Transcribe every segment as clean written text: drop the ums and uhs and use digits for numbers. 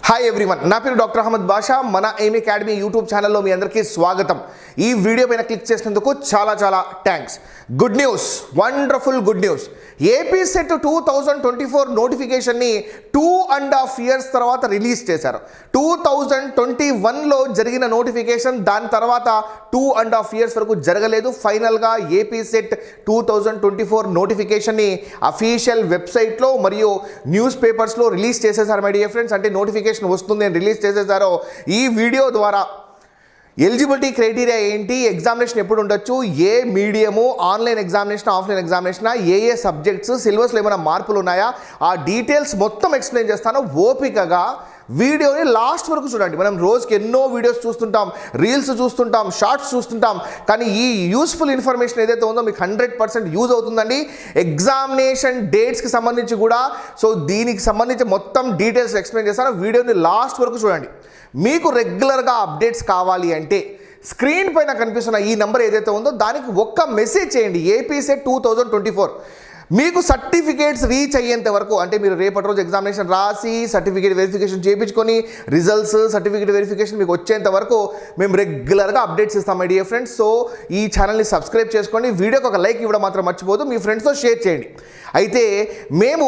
Hi everyone, నా పేరు doctor Ahmed బాషా. మన ఎయిమ్ అకాడమీ యూట్యూబ్ ఛానల్లో మీ అందరికీ స్వాగతం. ఈ వీడియో పైన క్లిక్ చేసినందుకు చాలా thanks. Good news, wonderful good news. AP set 2024 నోటిఫికేషన్ని 2.5 years తర్వాత రిలీజ్ చేశారు. 2021లో జరిగిన నోటిఫికేషన్, దాని తర్వాత 2.5 years వరకు జరగలేదు. ఫైనల్గా ఏపీ సెట్ 2024 నోటిఫికేషన్ని అఫీషియల్ వెబ్సైట్లో మరియు న్యూస్ పేపర్స్లో రిలీజ్ చేసేసారు మై డియర్ ఫ్రెండ్స్. అంటే నోటిఫికేషన్ వస్తుంది అని రిలీజ్ చేసేసారో ఈ వీడియో ద్వారా ఎలిజిబిలిటీ క్రైటీరియా ఏంటి, ఎగ్జామినేషన్ ఎప్పుడు ఉండొచ్చు, ఏ medium, online examination offline examination, ఏ సబ్జెక్ట్స్, సిలబస్లో ఏమైనా మార్పులు ఉన్నాయా, ఆ డీటెయిల్స్ మొత్తం ఎక్స్ప్లెయిన్ చేస్తాను. ఓపికగా వీడియోని లాస్ట్ వరకు చూడండి. మనం రోజుకి ఎన్నో వీడియోస్ చూస్తుంటాం, రీల్స్ చూస్తుంటాం, షార్ట్స్ చూస్తుంటాం, కానీ ఈ యూస్ఫుల్ ఇన్ఫర్మేషన్ ఏదైతే ఉందో మీకు 100% యూజ్ అవుతుందండి. ఎగ్జామినేషన్ డేట్స్కి సంబంధించి కూడా, సో దీనికి సంబంధించి మొత్తం డీటెయిల్స్ ఎక్స్ప్లెయిన్ చేస్తాను. వీడియోని లాస్ట్ వరకు చూడండి. మీకు రెగ్యులర్గా అప్డేట్స్ కావాలి అంటే స్క్రీన్ పైన కనిపిస్తున్న ఈ నెంబర్ ఏదైతే ఉందో దానికి ఒక్క మెసేజ్ చేయండి, ఏపీ సెట్ 2024. మీకు సర్టిఫికేట్స్ రీచ్ అయ్యేంత వరకు, అంటే మీరు రేపటి రోజు ఎగ్జామినేషన్ రాసి సర్టిఫికేట్ వెరిఫికేషన్ చేయించుకొని రిజల్ట్స్, సర్టిఫికేట్ వెరిఫికేషన్ మీకు వచ్చేంత వరకు మేము రెగ్యులర్గా అప్డేట్స్ ఇస్తాం మై డియర్ ఫ్రెండ్స్. సో ఈ ఛానల్ని సబ్స్క్రైబ్ చేసుకోండి, వీడియోకి ఒక లైక్ ఇవ్వడం మాత్రం మర్చిపోదు, మీ ఫ్రెండ్స్తో షేర్ చేయండి. అయితే మేము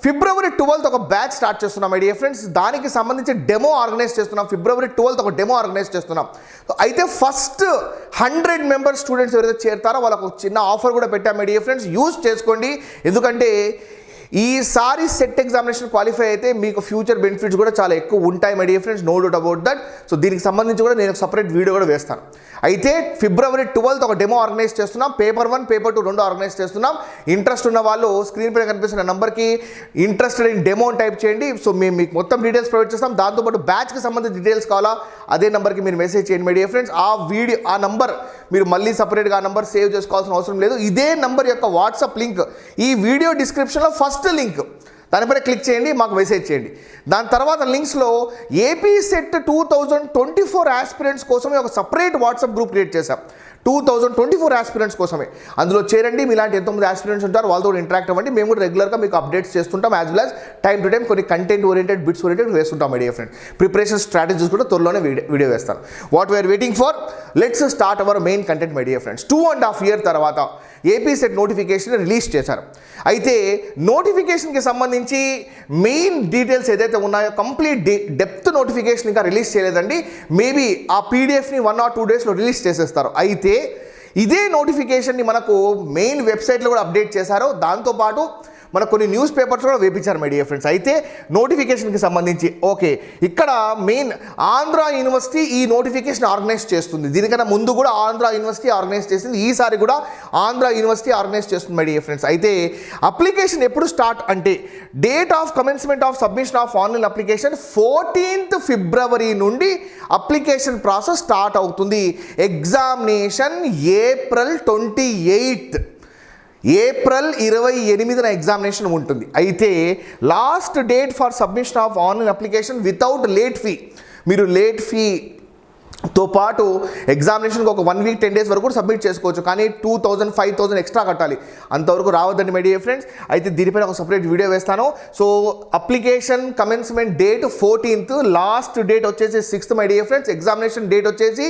February 12th ఒక బ్యాచ్ స్టార్ట్ చేస్తున్నాం మై డియర్ ఫ్రెండ్స్. దానికి సంబంధించి డెమో ఆర్గనైజ్ చేస్తున్నాం. February 12th ఒక డెమో ఆర్గనైజ్ చేస్తున్నాం. అయితే ఫస్ట్ 100 మెంబర్స్ స్టూడెంట్స్ ఎవరైతే చేరుతారో వాళ్ళకు చిన్న ఆఫర్ కూడా పెట్టాం మై డియర్ ఫ్రెండ్స్. యూజ్ చేసుకోండి, ఎందుకంటే ఈసారి సెట్ ఎగ్జామినేషన్ క్వాలిఫై అయితే మీకు ఫ్యూచర్ బెనిఫిట్స్ కూడా చాలా ఎక్కువ ఉంటాయి my dear friends, no doubt about that. So దీనికి సంబంధించి కూడా నేను సపరేట్ వీడియో కూడా వేస్తాను. అయితే February 12th ఒక డెమో ఆర్గనైజ్ చేస్తున్నాం. పేపర్ 1, పేపర్ 2 రెండు ఆర్గనైజ్ చేస్తున్నాం. ఇంట్రెస్ట్ ఉన్న వాళ్ళు స్క్రీన్ పైన కనిపిస్తున్న నెంబర్కి ఇంట్రెస్టెడ్ ఇన్ డెమో టైప్ చేయండి. సో మేము మీకు మొత్తం డీటెయిల్స్ ప్రొవైడ్ చేస్తాం. దాంతోపాటు బ్యాచ్కి సంబంధించిన డీటెయిల్స్ కావాలా, అదే నెంబర్కి మీరు మెసేజ్ చేయండి మై డియర్ ఫ్రెండ్స్. ఆ నంబర్ మీరు మళ్ళీ సపరేట్గా ఆ నెంబర్ సేవ్ చేసుకోవాల్సిన అవసరం లేదు. ఇదే నెంబర్ యొక్క వాట్సాప్ లింక్ ఈ వీడియో డిస్క్రిప్షన్లో ఫస్ట్ లింక్, దానిపైన క్లిక్ చేయండి, మాకు మెసేజ్ చేయండి. దాని తర్వాత లింక్స్లో ఏపీ సెట్ 2024 ఆస్పిరెంట్స్ కోసమే ఒక సపరేట్ వాట్సాప్ గ్రూప్ క్రియేట్ చేశాం. 2024 ఆస్పిరెంట్స్ కోసమే అందులో చేరండి. మీలాంటి ఎంతోమంది ఆస్పిరెంట్స్ ఉంటారు, వాళ్ళతో ఇంటరాక్ట్ అవ్వండి. మేము కూడా రెగ్యులర్గా మీకు అప్డేట్స్ చేస్తుంటాం, as well as time to time కొన్ని కంటెంట్ ఓరియంటెడ్, బిట్స్ ఓరియంటెడ్ వేస్తుంటాం my dear friend. Preparation strategies కూడా త్వరలోనే వీడియో వేస్తాను. What we are waiting for, let's start our main content my dear friends. 2.5 years తర్వాత ఏపీ సెట్ నోటిఫికేషన్ రిలీజ్ చేశారు. అయితే నోటిఫికేషన్కి సంబంధించి మెయిన్ డీటెయిల్స్ ఏదైతే ఉన్నాయో కంప్లీట్ డెప్త్ నోటిఫికేషన్ ఇంకా రిలీజ్ చేయలేదండి. మేబీ ఆ పీడిఎఫ్ని 1 or 2 daysలో రిలీజ్ చేసేస్తారు. అయితే ఇదే నోటిఫికేషన్ని మనకు మెయిన్ వెబ్సైట్లో కూడా అప్డేట్ చేశారు. దాంతోపాటు మనకు కొన్ని న్యూస్ పేపర్స్ కూడా వేపించారు మై డియర్ ఫ్రెండ్స్. అయితే నోటిఫికేషన్కి సంబంధించి ఓకే, ఇక్కడ మెయిన్ ఆంధ్ర యూనివర్సిటీ ఈ నోటిఫికేషన్ ఆర్గనైజ్ చేస్తుంది. దీనికన్నా ముందు కూడా ఆంధ్ర యూనివర్సిటీ ఆర్గనైజ్ చేసింది, ఈసారి కూడా ఆంధ్ర యూనివర్సిటీ ఆర్గనైజ్ చేస్తుంది మై డియర్ ఫ్రెండ్స్. అయితే అప్లికేషన్ ఎప్పుడు స్టార్ట్ అంటే date of commencement of submission of online application 14th February నుండి అప్లికేషన్ ప్రాసెస్ స్టార్ట్ అవుతుంది. ఎగ్జామినేషన్ April 28th, April 28న ఎగ్జామినేషన్ ఉంటుంది. అయితే last date for submission of online application without late fee, మీరు late ఫీతో పాటు ఎగ్జామినేషన్కి ఒక 1 week 10 days వరకు కూడా సబ్మిట్ చేసుకోవచ్చు, కానీ 2000 5000 ఎక్స్ట్రా కట్టాలి. అంతవరకు రావద్దండి మై డియర్ ఫ్రెండ్స్. అయితే దీనిపైన ఒక సపరేట్ వీడియో వేస్తాను. So application commencement date 14th, last date వచ్చేసి 6th my dear friends. Examination date వచ్చేసి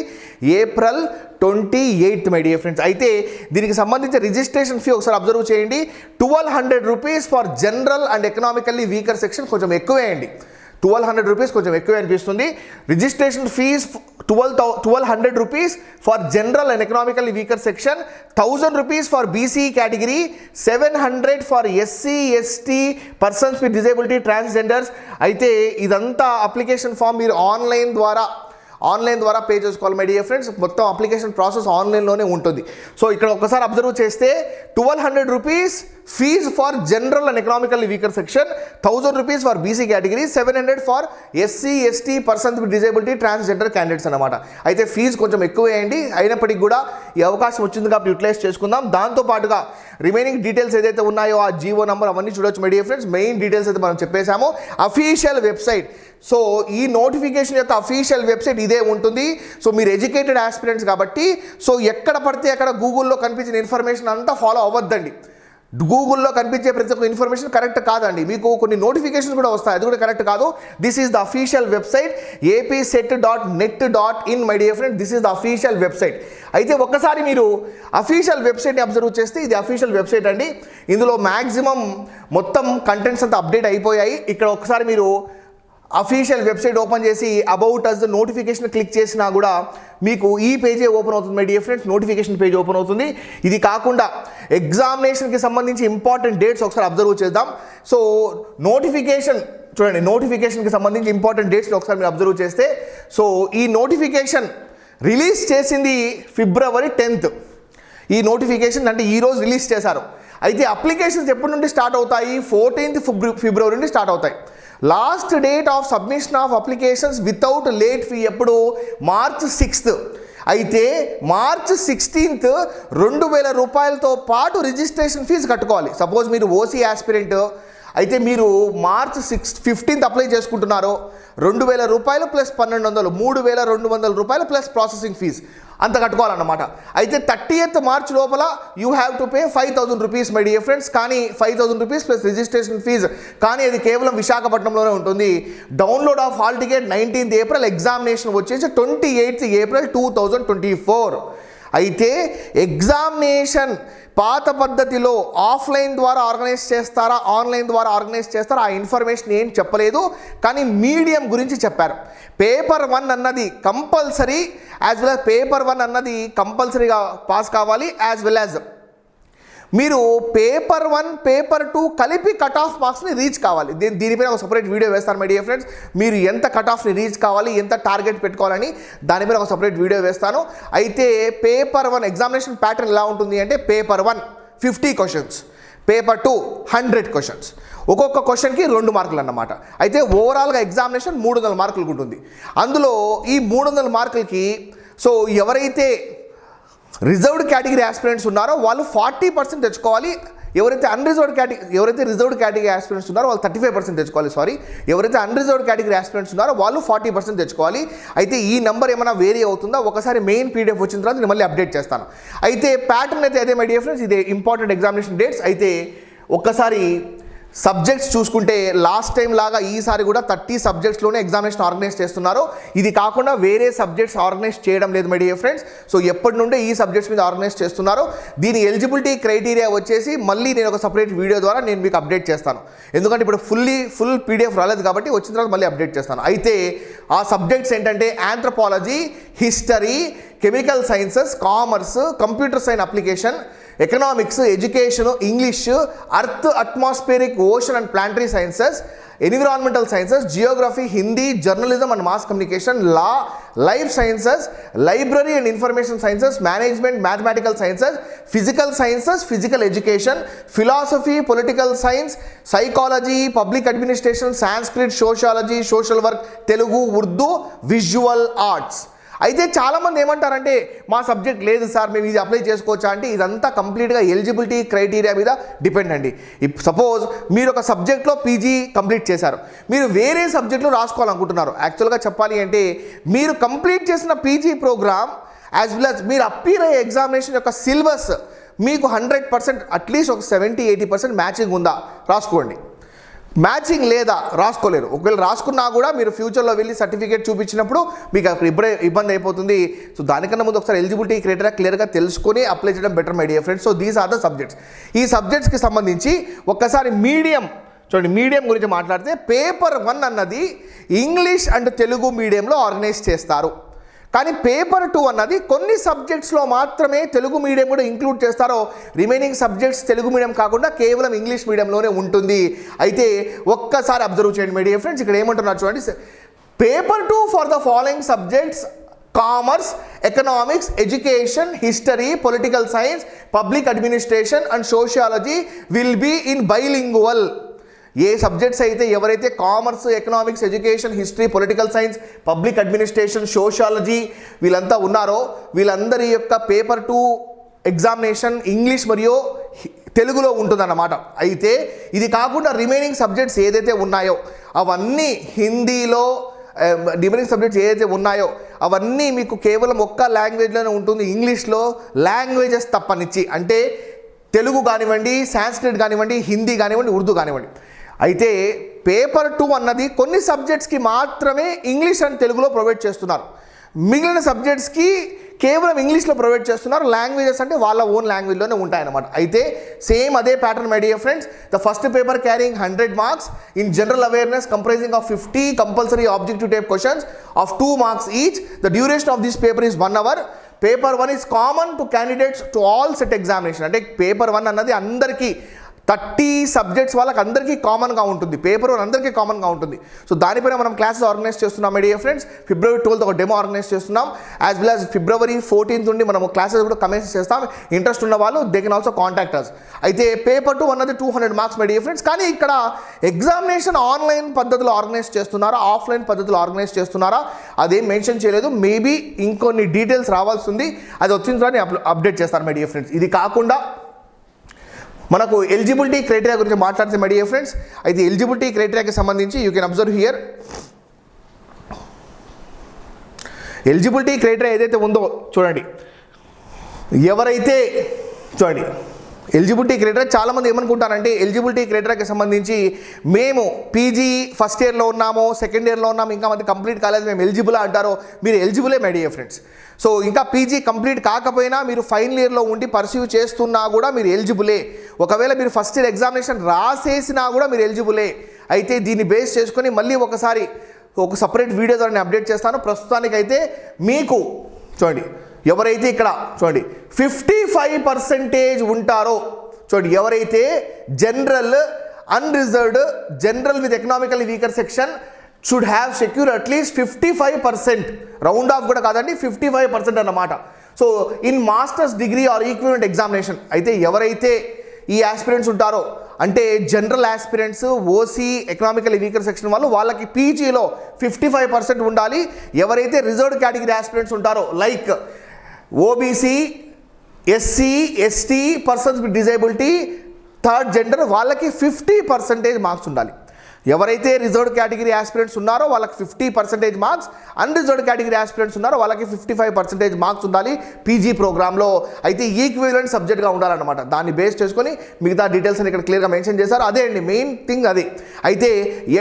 April 28th my dear friends. అయితే దీనికి సంబంధించి రిజిస్ట్రేషన్ ఫీ ఒకసారి అబ్జర్వ్ చేయండి. 1200 rupees for general and economically weaker section, కొంచెం ఎక్కువే అండి. 1200 rupees కొంచెం ఎక్కువ అనిపిస్తుంది. Registration fees 1200 rupees for general and economically weaker section, 1000 rupees for BC category, 700 for SC ST persons with disability, transgenders. అయితే ఇదంతా అప్లికేషన్ ఫామ్ మీరు ఆన్లైన్ ద్వారా పే చేసుకోవాలి మై డియర్ ఫ్రెండ్స్. మొత్తం అప్లికేషన్ ప్రాసెస్ ఆన్లైన్లోనే ఉంటుంది. సో ఇక్కడ ఒకసారి అబ్జర్వ్ చేస్తే 1200 rupees fees for general and economically weaker section, 1000 rupees for BC category, 700 for SC ST persons with disability, transgender candidates అనమాట. అయితే ఫీజు కొంచెం ఎక్కువే అండి. అయినప్పటికీ కూడా ఈ అవకాశం వచ్చింది కాబట్టి యూటిలైజ్ చేసుకుందాం. దాంతోపాటుగా రిమైనింగ్ డీటెయిల్స్ ఏదైతే ఉన్నాయో ఆ జీవో నెంబర్ అవన్నీ చూడొచ్చు my dear friends. Main details అయితే మనం చెప్పేశాము. అఫీషియల్ వెబ్సైట్, సో ఈ నోటిఫికేషన్ యొక్క అఫీషియల్ వెబ్సైట్ ఇదే ఉంటుంది. సో మీరు ఎడ్యుకేటెడ్ ఆస్పిరెంట్స్ కాబట్టి సో ఎక్కడ పడితే అక్కడ గూగుల్లో కనిపించిన ఇన్ఫర్మేషన్ అంతా ఫాలో అవ్వద్దండి. గూగుల్లో కనిపించే ప్రతి ఒక్క ఇన్ఫర్మేషన్ కరెక్ట్ కాదండి. మీకు కొన్ని నోటిఫికేషన్ కూడా వస్తాయి, అది కూడా కరెక్ట్ కాదు. This is the official website apset.net.in. My dear friend, this is the official website. అయితే ఒక్కసారి మీరు అఫీషియల్ వెబ్సైట్ని అబ్జర్వ్ చేస్తే ఇది అఫీషియల్ వెబ్సైట్ అండి. ఇందులో మ్యాక్సిమం మొత్తం కంటెంట్స్ అంతా అప్డేట్ అయిపోయాయి. ఇక్కడ ఒకసారి మీరు అఫీషియల్ వెబ్సైట్ ఓపెన్ చేసి అబౌట్ అస్ నోటిఫికేషన్ క్లిక్ చేసినా కూడా మీకు ఈ పేజే ఓపెన్ అవుతుంది my dear friends, notification page open అవుతుంది. ఇది కాకుండా ఎగ్జామినేషన్కి సంబంధించి ఇంపార్టెంట్ డేట్స్ ఒకసారి అబ్జర్వ్ చేద్దాం. సో నోటిఫికేషన్ చూడండి, నోటిఫికేషన్కి సంబంధించి ఇంపార్టెంట్ డేట్స్ ఒకసారి మీరు అబ్జర్వ్ చేస్తే, సో ఈ నోటిఫికేషన్ రిలీజ్ చేసింది February 10th. ఈ నోటిఫికేషన్ అంటే ఈరోజు రిలీజ్ చేశారు. అయితే అప్లికేషన్స్ ఎప్పటి నుండి స్టార్ట్ అవుతాయి? 14th February నుండి స్టార్ట్ అవుతాయి. Last date of submission of applications without late fee ఎప్పుడు? March 6th. అయితే March 16th 2000 రూపాయలతో పాటు రిజిస్ట్రేషన్ ఫీజు కట్టుకోవాలి. సపోజ్ మీరు ఓసీ ఆస్పిరెంట్ అయితే మీరు March 15th అప్లై చేసుకుంటున్నారు, 2000 రూపాయలు ప్లస్ 1200, 3200 రూపాయలు ప్లస్ ప్రాసెసింగ్ ఫీజ్ అంత కట్టుకోవాలన్నమాట. అయితే 30th March లోపల you have to pay 5000 rupees my dear friends. కానీ 5000 రూపీస్ ప్లస్ రిజిస్ట్రేషన్ ఫీజ్, కానీ అది కేవలం విశాఖపట్నంలోనే ఉంటుంది. Download of hall ticket 19th April, examination వచ్చేసి 28th April 2024. అయితే ఎగ్జామినేషన్ పాత పద్ధతిలో ఆఫ్లైన్ ద్వారా ఆర్గనైజ్ చేస్తారా, ఆన్లైన్ ద్వారా ఆర్గనైజ్ చేస్తారా, ఆ ఇన్ఫర్మేషన్ ఏం చెప్పలేదు. కానీ మీడియం గురించి చెప్పారు. పేపర్ 1 అన్నది compulsory, as well as paper 1 అన్నది కంపల్సరీగా పాస్ కావాలి. యాజ్ వెల్ యాజ్ మీరు పేపర్ 1 పేపర్ 2 కలిపి కట్ ఆఫ్ మార్క్స్ని రీచ్ కావాలి. దీనిపైన ఒక సపరేట్ వీడియో వేస్తాను మై డియర్ ఫ్రెండ్స్. మీరు ఎంత కట్ ఆఫ్ని రీచ్ కావాలి, ఎంత టార్గెట్ పెట్టుకోవాలని దానిపైన ఒక సపరేట్ వీడియో వేస్తాను. అయితే పేపర్ 1 ఎగ్జామినేషన్ ప్యాటర్న్ ఎలా ఉంటుంది అంటే, పేపర్ 1 50 క్వశ్చన్స్, పేపర్ 2 100 క్వశ్చన్స్, ఒక్కొక్క క్వశ్చన్కి 2 మార్కులు అన్నమాట. అయితే ఓవరాల్గా ఎగ్జామినేషన్ 300 మార్కులకు ఉంటుంది. అందులో ఈ 300 మార్కులకి సో ఎవరైతే రిజర్వ్డ్ కేటగిరీ ఆస్పిరెంట్స్ ఉన్నారో వాళ్ళు 40% తెచ్చుకోవాలి. ఎవరైతే రిజర్వ్డ్ కేటగిరీ ఆస్పిరెంట్స్ ఉన్నారో వాళ్ళు 35% తెచ్చుకోవాలి. ఎవరైతే అన్రిజర్వ్డ్ కేటగిరీ ఆస్పిరెంట్స్ ఉన్నారో వాళ్ళు 40% తెచ్చుకోవాలి. అయితే ఈ నెంబర్ ఏమైనా వేరీ అవుతుందా? ఒకసారి మెయిన్ పీడిఎఫ్ వచ్చిన తర్వాత నేను మళ్ళీ అప్డేట్ చేస్తాను. అయితే ప్యాటర్న్ అయితే అదే మై డియర్ ఫ్రెండ్స్, ఇదే ఇంపార్టెంట్ ఎగ్జామినేషన్ డేట్స్. అయితే ఒక్కసారి సబ్జెక్ట్స్ చూసుకుంటే లాస్ట్ టైం లాగా ఈసారి కూడా 30 సబ్జెక్ట్స్లోనే ఎగ్జామినేషన్ ఆర్గనైజ్ చేస్తున్నారు. ఇది కాకుండా వేరే సబ్జెక్ట్స్ ఆర్గనైజ్ చేయడం లేదు మై డియర్ ఫ్రెండ్స్. సో ఎప్పటి నుండే ఈ సబ్జెక్ట్స్ మీద ఆర్గనైజ్ చేస్తున్నారు. దీని ఎలిజిబిలిటీ క్రైటీరియా వచ్చేసి మళ్ళీ నేను ఒక సపరేట్ వీడియో ద్వారా నేను మీకు అప్డేట్ చేస్తాను. ఎందుకంటే ఇప్పుడు ఫుల్ పీడిఎఫ్ రాలేదు కాబట్టి వచ్చిన తర్వాత మళ్ళీ అప్డేట్ చేస్తాను. అయితే ఆ సబ్జెక్ట్స్ ఏంటంటే anthropology, history, chemical sciences, commerce, computer science application, economics, education, English, earth, atmospheric, ocean and planetary sciences, environmental sciences, Geography, Hindi, journalism and mass communication, law, life sciences, library and information sciences, management, mathematical sciences, physical sciences, physical education, philosophy, political science, psychology, public administration, Sanskrit, sociology, social work, Telugu, Urdu, visual arts. అయితే చాలామంది ఏమంటారంటే మా subject లేదు sir, మేము ఇది apply చేసుకోవచ్చా అంటే ఇదంతా కంప్లీట్గా ఎలిజిబిలిటీ క్రైటీరియా మీద డిపెండ్ అండి. సపోజ్ మీరు ఒక సబ్జెక్ట్లో పీజీ కంప్లీట్ చేశారు, మీరు వేరే సబ్జెక్టులో రాసుకోవాలనుకుంటున్నారు. యాక్చువల్గా చెప్పాలి అంటే మీరు కంప్లీట్ చేసిన PG program as well as మీరు అప్పీర్ అయ్యే ఎగ్జామినేషన్ యొక్క సిలబస్ మీకు 100% అట్లీస్ట్ ఒక 70-80% మ్యాచింగ్ ఉందా రాసుకోండి. మ్యాచింగ్ లేదా రాసుకోలేరు. ఒకవేళ రాసుకున్నా కూడా మీరు ఫ్యూచర్లో వెళ్ళి సర్టిఫికేట్ చూపించినప్పుడు మీకు అక్కడ ఇబ్బంది అయిపోతుంది. సో దానికన్నా ముందు ఒకసారి ఎలిజిబిలిటీ క్రైటీరియా క్లియర్గా తెలుసుకొని అప్లై చేయడం better my dear friends. So these are the subjects. ఈ సబ్జెక్ట్స్కి సంబంధించి ఒక్కసారి మీడియం చూడండి, మీడియం గురించి మాట్లాడితే పేపర్ 1 అన్నది ఇంగ్లీష్ అండ్ తెలుగు మీడియంలో ఆర్గనైజ్ చేస్తారు. కానీ పేపర్ 2 అన్నది కొన్ని సబ్జెక్ట్స్లో మాత్రమే తెలుగు మీడియం కూడా ఇంక్లూడ్ చేస్తారో, రిమైనింగ్ సబ్జెక్ట్స్ తెలుగు మీడియం కాకుండా కేవలం ఇంగ్లీష్ మీడియంలోనే ఉంటుంది. అయితే ఒక్కసారి అబ్జర్వ్ చేయండి మై డియర్ ఫ్రెండ్స్, ఇక్కడ ఏమంటున్నారు చూడండి. Paper 2 for the following subjects commerce, economics, education, history, political science, public administration and sociology will be in bilingual. ఏ సబ్జెక్ట్స్ అయితే ఎవరైతే commerce, economics, education, history, political science, public administration, sociology వీళ్ళంతా ఉన్నారో వీళ్ళందరి యొక్క పేపర్ 2 ఎగ్జామినేషన్ ఇంగ్లీష్ మరియు తెలుగులో ఉంటుందన్నమాట. అయితే ఇది కాకుండా రిమైనింగ్ సబ్జెక్ట్స్ ఏదైతే ఉన్నాయో అవన్నీ హిందీలో, రిమైనింగ్ సబ్జెక్ట్స్ ఏదైతే ఉన్నాయో అవన్నీ మీకు కేవలం ఒక్క లాంగ్వేజ్లోనే ఉంటుంది, ఇంగ్లీష్లో. లాంగ్వేజెస్ తప్పనిచ్చి అంటే తెలుగు కానివ్వండి, సాంస్క్రిట్ కానివ్వండి, హిందీ కానివ్వండి, ఉర్దూ కానివ్వండి. అయితే పేపర్ 2 అన్నది కొన్ని సబ్జెక్ట్స్కి మాత్రమే ఇంగ్లీష్ అండ్ తెలుగులో ప్రొవైడ్ చేస్తున్నారు. మిగిలిన సబ్జెక్ట్స్కి కేవలం ఇంగ్లీష్లో ప్రొవైడ్ చేస్తున్నారు. లాంగ్వేజెస్ అంటే వాళ్ళ ఓన్ లాంగ్వేజ్లోనే ఉంటాయన్నమాట. అయితే సేమ్ అదే pattern my dear friends. The first paper carrying 100 marks in general awareness comprising of 50 compulsory objective type questions of 2 marks each. The duration of this paper is 1 hour. Paper 1 is common to candidates to all set examination. అంటే paper 1 అన్నది అందరికీ 30 subjects వాళ్ళకి అందరికీ కామన్గా ఉంటుంది. Paper 1 అందరికీ కామన్గా ఉంటుంది. సో దానిపైన మనం క్లాసెస్ ఆర్గనైజ్ చేస్తున్నాం my dear friends. February 12th ఒక డెమో ఆర్గనైజ్ చేస్తున్నాం. As well as February 14th నుండి మనం క్లాసెస్ కూడా కమెన్స్ చేస్తాం. ఇంట్రెస్ట్ ఉన్న వాళ్ళు they can also contact us. అయితే పేపర్ 2 అన్నది 200 మార్క్స్ మై డియర్ ఫ్రెండ్స్. కానీ ఇక్కడ ఎగ్జామినేషన్ ఆన్లైన్ పద్ధతిలో ఆర్గనైజ్ చేస్తున్నారా, ఆఫ్లైన్ పద్ధతిలో ఆర్గనైజ్ చేస్తున్నారా అదేం మెన్షన్ చేయలేదు. మేబీ ఇంకొన్ని డీటెయిల్స్ రావాల్సి ఉంది. అది వచ్చిన తర్వాత అప్డేట్ చేస్తారు మై డియర్ ఫ్రెండ్స్. ఇది కాకుండా మనకు ఎలిజిబిలిటీ క్రైటీరియా గురించి మాట్లాడితే మై డియర్ ఫ్రెండ్స్. అయితే ఎలిజిబిలిటీ క్రైటీరియాకి సంబంధించి you can observe here. Eligibility criteria ఏదైతే ఉందో చూడండి. ఎవరైతే చూడండి ఎలిజిబిలిటీ క్రైటీరియా చాలామంది ఏమనుకుంటారంటే ఎలిజిబిలిటీ క్రైటీరియాకి సంబంధించి మేము పీజీ ఫస్ట్ ఇయర్లో ఉన్నాము, సెకండ్ ఇయర్లో ఉన్నాము, ఇంకా మాది కంప్లీట్ కాలేదు, మేము ఎలిజిబుల్ అంటారో మీరు ఎలిజిబులే మై డియర్ ఫ్రెండ్స్. సో ఇంకా పీజీ కంప్లీట్ కాకపోయినా మీరు ఫైనల్ ఇయర్లో ఉండి పర్సీవ్ చేస్తున్నా కూడా మీరు ఎలిజిబులే. ఒకవేళ మీరు ఫస్ట్ ఇయర్ ఎగ్జామినేషన్ రాసేసినా కూడా మీరు ఎలిజిబులే. అయితే దీన్ని బేస్ చేసుకొని మళ్ళీ ఒకసారి ఒక సపరేట్ వీడియో ద్వారా నేను అప్డేట్ చేస్తాను. ప్రస్తుతానికైతే మీకు చూడండి ఎవరైతే ఇక్కడ చూడండి 55% ఉంటారో చూడండి, ఎవరైతే general, unreserved, general with economically weaker section should have secure at least 55%, round of కూడా కాదండి, 55% అన్నమాట. So in masters degree or equivalent examination. అయితే ఎవరైతే ఈ ఆస్పిరెంట్స్ ఉంటారో అంటే general aspirants, OC, economical weaker section వాళ్ళకి పీజీలో 55% ఉండాలి. ఎవరైతే రిజర్వ్డ్ కేటగిరీ ఆస్పిరెంట్స్ ఉంటారో like OBC, SC, ST, persons with disability, third gender వాళ్ళకి 50% మార్క్స్ ఉండాలి. ఎవరైతే రిజర్వ్డ్ కేటగిరీ ఆస్పిరెంట్స్ ఉన్నారో వాళ్ళకి 50% మార్క్స్, అన్రిజర్వ్డ్ కేటగిరీ ఆస్పిరెంట్స్ ఉన్నారో వాళ్ళకి 55% మార్క్స్ ఉండాలి పీజీ ప్రోగ్రాంలో. అయితే ఈక్వివలెంట్ సబ్జెక్ట్గా ఉండాలన్నమాట. దాన్ని బేస్ చేసుకొని మిగతా డీటెయిల్స్ అని ఇక్కడ క్లియర్గా మెన్షన్ చేశారు. అదే అండి మెయిన్ థింగ్ అది. అయితే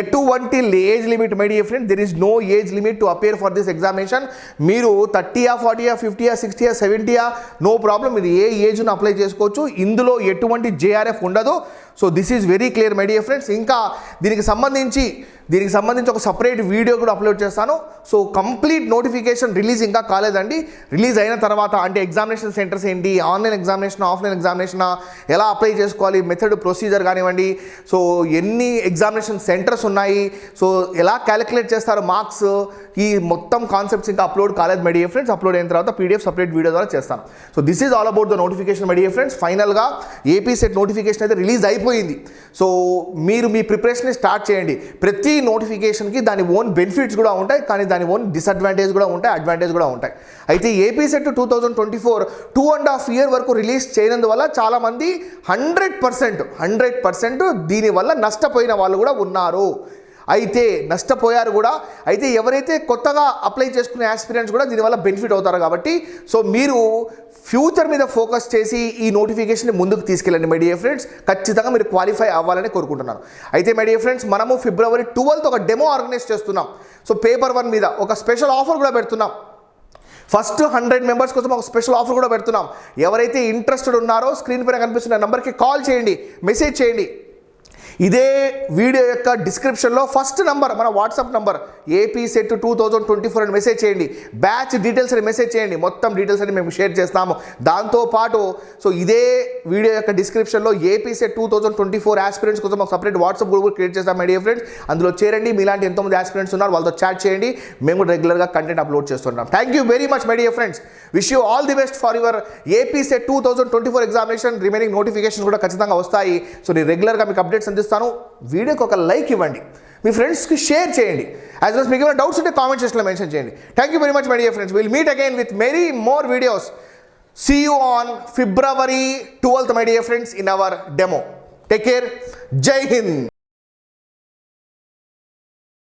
ఎటువంటి age limit my dear friend, there is no age limit to appear for this examination. మీరు 30, 40, 50, 60, 70 నో ప్రాబ్లం, మీరు ఏ ఏజ్ను అప్లై చేసుకోవచ్చు. ఇందులో ఎటువంటి జేఆర్ఎఫ్ ఉండదు. So this is very clear my dear friends. ఇంకా దీనికి సంబంధించి ఒక సపరేట్ వీడియో కూడా అప్లోడ్ చేస్తాను. సో కంప్లీట్ నోటిఫికేషన్ రిలీజ్ ఇంకా కాలేదండి. రిలీజ్ అయిన తర్వాత అంటే ఎగ్జామినేషన్ సెంటర్స్ ఏంటి, ఆన్లైన్ ఎగ్జామినేషన్, ఆఫ్లైన్ ఎగ్జామినేషన్, ఎలా అప్లై చేసుకోవాలి, మెథడ్, ప్రొసీజర్ కానివ్వండి, సో ఎన్ని ఎగ్జామినేషన్ సెంటర్స్ ఉన్నాయి, సో ఎలా క్యాలిక్యులేట్ చేస్తారు మార్క్స్, ఈ మొత్తం కాన్సెప్ట్స్ ఇంకా అప్లోడ్ కాలేదు మై డియర్ ఫ్రెండ్స్. అప్లోడ్ అయిన తర్వాత పీడిఎఫ్ సపరేట్ వీడియో ద్వారా చేస్తాను. So this is all about the notification my dear friends. ఫైనల్గా ఏపీ సెట్ నోటిఫికేషన్ అయితే రిలీజ్ అయిపోయింది. సో మీరు మీ ప్రిపరేషన్ స్టార్ట్ చేయండి. ప్రతి నోటిఫికేషన్కి దాని ఓన్ బెనిఫిట్స్ కూడా ఉంటాయి, కానీ దాని ఓన్ డిసడ్వాంటేజ్ కూడా ఉంటాయి, అడ్వాంటేజ్ కూడా ఉంటాయి. అయితే ఏపీ సెట్ 2024 2.5 year వరకు రిలీజ్ చేయనందువల్ల చాలామంది 100% దీనివల్ల నష్టపోయిన వాళ్ళు కూడా ఉన్నారు. అయితే నష్టపోయారు కూడా. అయితే ఎవరైతే కొత్తగా అప్లై చేసుకునే ఆస్పిరెంట్స్ కూడా దీనివల్ల బెనిఫిట్ అవుతారు కాబట్టి సో మీరు ఫ్యూచర్ మీద ఫోకస్ చేసి ఈ నోటిఫికేషన్ని ముందుకు తీసుకెళ్ళండి మై డియర్ ఫ్రెండ్స్. ఖచ్చితంగా మీరు క్వాలిఫై అవ్వాలని కోరుకుంటున్నాను. అయితే మై డియర్ ఫ్రెండ్స్ మనము February 12th ఒక డెమో ఆర్గనైజ్ చేస్తున్నాం. సో పేపర్ 1 మీద ఒక స్పెషల్ ఆఫర్ కూడా పెడుతున్నాం. ఫస్ట్ 100 మెంబర్స్ కోసం ఒక స్పెషల్ ఆఫర్ కూడా పెడుతున్నాం. ఎవరైతే ఇంట్రెస్టెడ్ ఉన్నారో స్క్రీన్ పైన కనిపిస్తున్న నెంబర్కి కాల్ చేయండి, మెసేజ్ చేయండి. ఇదే వీడియో యొక్క డిస్క్రిప్షన్లో ఫస్ట్ నంబర్ మన వాట్సాప్ నంబర్ ఏపీ సెట్ 2024 అని మెసేజ్ చేయండి. బ్యాచ్ డీటెయిల్స్ అని మెసేజ్ చేయండి. మొత్తం డీటెయిల్స్ అని మేము షేర్ చేస్తాము. దాంతోపాటు సో ఇదే వీడియో యొక్క డిస్క్రిప్షన్లో ఏపీ సెట్ 2024 ఆస్పిరెంట్స్ కోసం ఒక సపరేట్ వాట్సాప్ గ్రూప్ క్రియేట్ చేస్తాం మై డియర్ ఫ్రెండ్స్. అందులో చేరండి. మీలాంటి ఎంతోమంది ఆస్పిరెంట్స్ ఉన్నారు, వాళ్ళతో చాట్ చేయండి. మేము కూడా రెగ్యులర్గా కంటెంట్ అప్లోడ్ చేస్తున్నాం. Thank you very much my dear friends. Wish you all the best for your AP set 2024 examination. Remaining notification కూడా ఖచ్చితంగా వస్తాయి. సో నేను రెగ్యులర్గా మీకు అప్డేట్స్ అందిస్తాను. వీడియోకి ఒక లైక్ ఇవ్వండి, మీ ఫ్రెండ్స్కి షేర్ చేయండి. యాజ్ వెల్ మీకు ఏమైనా డౌట్స్ ఉంటే కామెంట్ సెక్షన్లో మెన్షన్ చేయండి. Thank you very much my dear friends. Will meet again with many more videos. See you on February 12th my dear friends in our demo. Take care. Jai Hind.